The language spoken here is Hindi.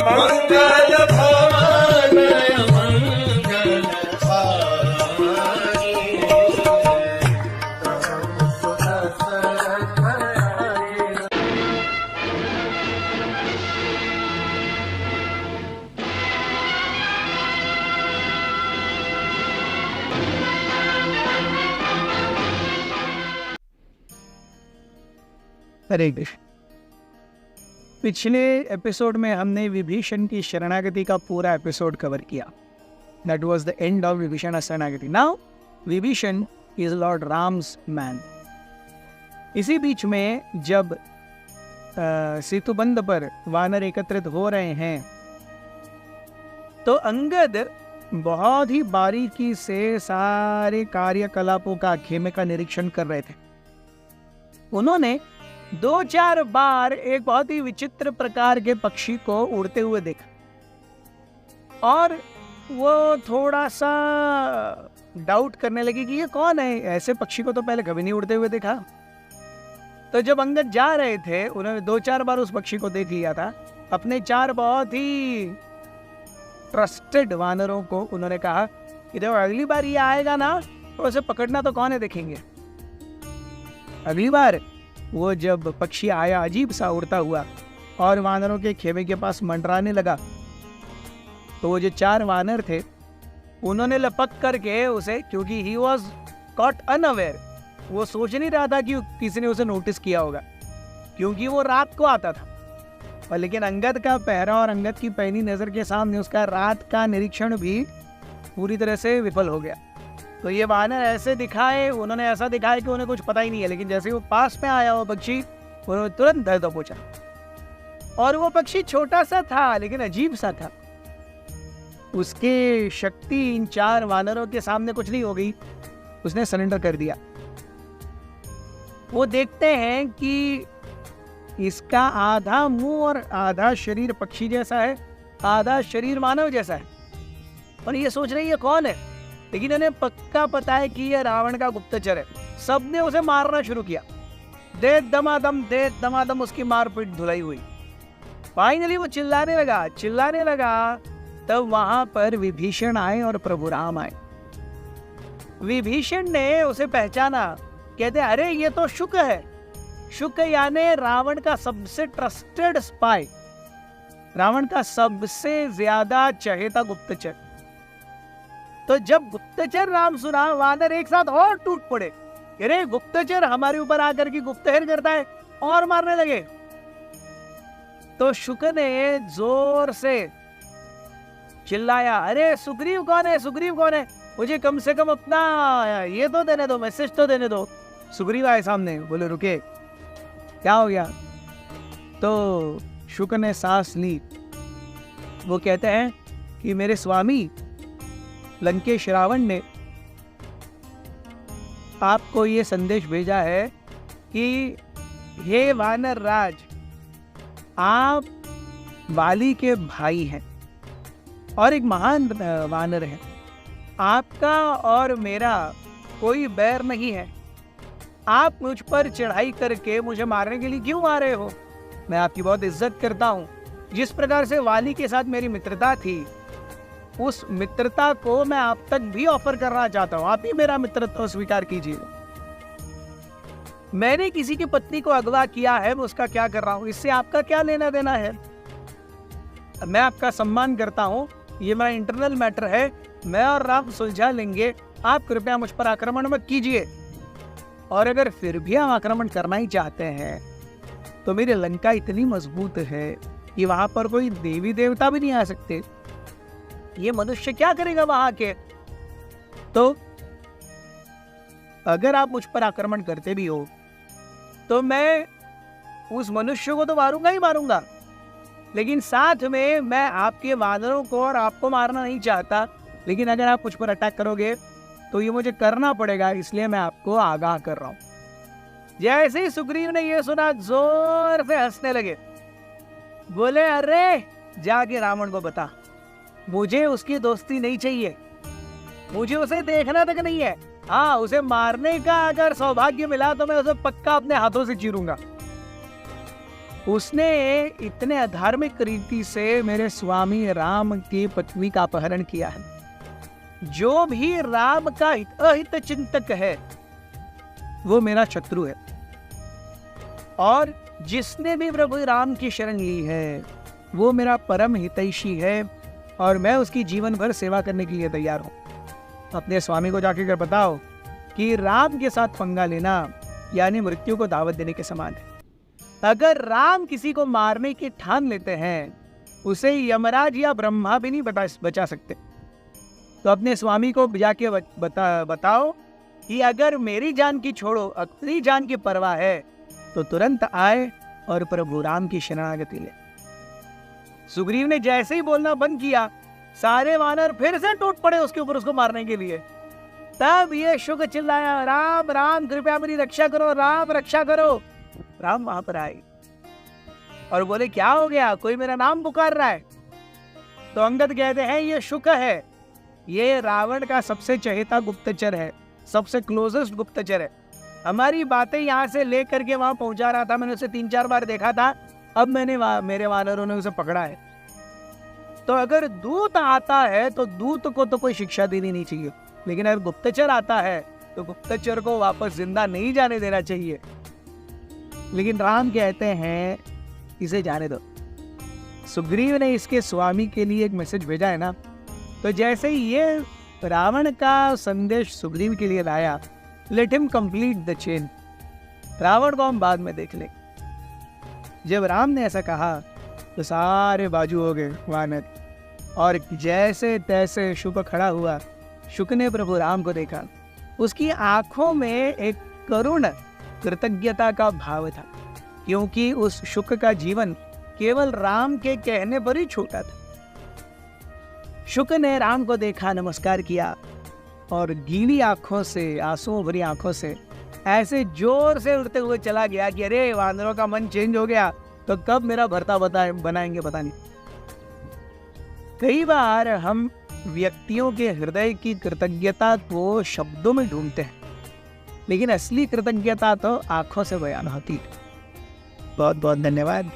मंगल भवन मंगल हारी। हरे कृष्ण। पिछले एपिसोड में हमने विभीषण की शरणागति का पूरा एपिसोड कवर किया। That was the end of Vibhishan शरणागति। Now Vibhishan is lord Ram's man. इसी बीच में जब सेतुबंध पर वानर एकत्रित हो रहे हैं तो अंगद बहुत ही बारीकी से सारे कार्यकलापों का खेमे का निरीक्षण कर रहे थे। उन्होंने 2-4 बार एक बहुत ही विचित्र प्रकार के पक्षी को उड़ते हुए देखा और वो थोड़ा सा डाउट करने लगे कि ये कौन है, ऐसे पक्षी को तो पहले कभी नहीं उड़ते हुए देखा। तो जब अंगद जा रहे थे उन्होंने 2-4 बार उस पक्षी को देख लिया था। अपने 4 बहुत ही ट्रस्टेड वानरों को उन्होंने कहा कि देखो अगली बार ये आएगा ना तो उसे पकड़ना तो कौन है देखेंगे। अगली बार वो जब पक्षी आया अजीब सा उड़ता हुआ और वानरों के खेमे के पास मंडराने लगा तो वो जो 4 वानर थे उन्होंने लपक करके उसे, क्योंकि ही वॉज कॉट अनअवेयर, वो सोच नहीं रहा था कि किसी ने उसे नोटिस किया होगा क्योंकि वो रात को आता था। और लेकिन अंगद का पहरा और अंगद की पैनी नज़र के सामने उसका रात का निरीक्षण भी पूरी तरह से विफल हो गया। तो ये वानर ऐसे दिखाए, उन्होंने ऐसा दिखाया कि उन्हें कुछ पता ही नहीं है, लेकिन जैसे वो पास में आया वो पक्षी उन्होंने तुरंत दर्द पहुंचा। और वो पक्षी छोटा सा था लेकिन अजीब सा था। उसकी शक्ति इन 4 वानरों के सामने कुछ नहीं हो गई, उसने सरेंडर कर दिया। वो देखते हैं कि इसका आधा मुंह और आधा शरीर पक्षी जैसा है, आधा शरीर मानव जैसा है। और ये सोच रहे ये कौन है, लेकिन इन्हें पक्का पता है कि यह रावण का गुप्तचर है। सबने उसे मारना शुरू किया। दे दमादम उसकी मारपीट धुलाई हुई। फाइनली वो चिल्लाने लगा। तब वहां पर विभीषण आए और प्रभु राम आए। विभीषण ने उसे पहचाना, कहते अरे ये तो शुक है। शुक यानी रावण का सबसे ट्रस्टेड स्पाई, रावण का सबसे ज्यादा चहेता गुप्तचर। तो जब गुप्तचर नाम सुना वानर एक साथ और टूट पड़े। अरे गुप्तचर हमारे ऊपर आकर के गुप्तहेर करता है, और मारने लगे। तो शुक ने जोर से चिल्लाया, अरे सुग्रीव कौन है, मुझे कम से कम अपना ये तो देने दो, मैसेज तो देने दो। सुग्रीव आए सामने, बोले रुके, क्या हो गया। तो शुक ने सांस ली। वो कहते हैं कि मेरे स्वामी लंकेश रावण ने आपको ये संदेश भेजा है कि हे वानर राज, आप वाली के भाई हैं और एक महान वानर है। आपका और मेरा कोई बैर नहीं है। आप मुझ पर चढ़ाई करके मुझे मारने के लिए क्यों आ रहे हो? मैं आपकी बहुत इज्जत करता हूँ। जिस प्रकार से वाली के साथ मेरी मित्रता थी, उस मित्रता को मैं आप तक भी ऑफर करना चाहता हूँ। आप ही मेरा मित्रत्व स्वीकार कीजिए। मैंने किसी की पत्नी को अगवा किया है, मैं उसका क्या कर रहा हूँ, इससे आपका क्या लेना देना है? मैं आपका सम्मान करता हूँ, ये मेरा इंटरनल मैटर है, मैं और राम सुलझा लेंगे। आप कृपया मुझ पर आक्रमण मत कीजिए। और अगर फिर भी हम आक्रमण करना ही चाहते हैं तो मेरी लंका इतनी मजबूत है कि वहां पर कोई देवी देवता भी नहीं आ सकते। ये मनुष्य क्या करेगा वहां के? तो अगर आप मुझ पर आक्रमण करते भी हो तो मैं उस मनुष्य को तो मारूंगा ही मारूंगा, लेकिन साथ में मैं आपके वानरों को और आपको मारना नहीं चाहता। लेकिन अगर आप मुझ पर अटैक करोगे तो ये मुझे करना पड़ेगा, इसलिए मैं आपको आगाह कर रहा हूं। जैसे ही सुग्रीव ने यह सुना, जोर से हंसने लगे। बोले अरे जाके रावण को बता, मुझे उसकी दोस्ती नहीं चाहिए, मुझे उसे देखना तक नहीं है। हाँ, उसे मारने का अगर सौभाग्य मिला तो मैं उसे पक्का अपने हाथों से चीरूंगा। उसने इतने अधार्मिक रीति से मेरे स्वामी राम की पत्नी का अपहरण किया है। जो भी राम का अहित चिंतक है वो मेरा शत्रु है, और जिसने भी प्रभु राम की शरण ली है वो मेरा परम हितैषी है, और मैं उसकी जीवन भर सेवा करने के लिए तैयार हूँ। अपने स्वामी को जाके कर बताओ कि राम के साथ पंगा लेना यानी मृत्यु को दावत देने के समान है। अगर राम किसी को मारने की ठान लेते हैं, उसे यमराज या ब्रह्मा भी नहीं बचा सकते। तो अपने स्वामी को जाके बताओ कि अगर मेरी जान की छोड़ो, अपनी जान की परवाह है तो तुरंत आए और प्रभु राम की शरणागति ले। सुग्रीव ने जैसे ही बोलना बंद किया, सारे वानर फिर से टूट पड़े उसके ऊपर, उसको मारने के लिए। तब ये शुक चिल्लाया, राम राम कृपया मेरी रक्षा करो, राम रक्षा करो। राम वहां पर आए और बोले, क्या हो गया, कोई मेरा नाम पुकार रहा है? तो अंगद कहते हैं, ये शुक है, ये रावण का सबसे चहेता गुप्तचर है, सबसे क्लोजेस्ट गुप्तचर है। हमारी बातें यहाँ से ले करके वहां पहुंचा रहा था। मैंने उसे 3-4 बार देखा था, अब मेरे वानरों ने उसे पकड़ा है। तो अगर दूत आता है तो दूत को तो कोई शिक्षा देनी नहीं चाहिए, लेकिन अगर गुप्तचर आता है तो गुप्तचर को वापस जिंदा नहीं जाने देना चाहिए। लेकिन राम कहते हैं, इसे जाने दो। सुग्रीव ने इसके स्वामी के लिए एक मैसेज भेजा है ना, तो जैसे ही ये रावण का संदेश सुग्रीव के लिए लाया, let him complete the chain, Ravana को हम बाद में देख ले। जब राम ने ऐसा कहा तो सारे बाजू हो गए वानर, और जैसे तैसे शुक खड़ा हुआ। शुक ने प्रभु राम को देखा, उसकी आंखों में एक करुण कृतज्ञता का भाव था, क्योंकि उस शुक का जीवन केवल राम के कहने पर ही छूटा था। शुक ने राम को देखा, नमस्कार किया, और गीली आंखों से, आंसुओं भरी आंखों से ऐसे जोर से उड़ते हुए चला गया कि अरे वानरों का मन चेंज हो गया, तो कब मेरा भरता बनाएंगे पता नहीं। कई बार हम व्यक्तियों के हृदय की कृतज्ञता को शब्दों में ढूंढते हैं, लेकिन असली कृतज्ञता तो आंखों से बयान होती है। बहुत बहुत धन्यवाद।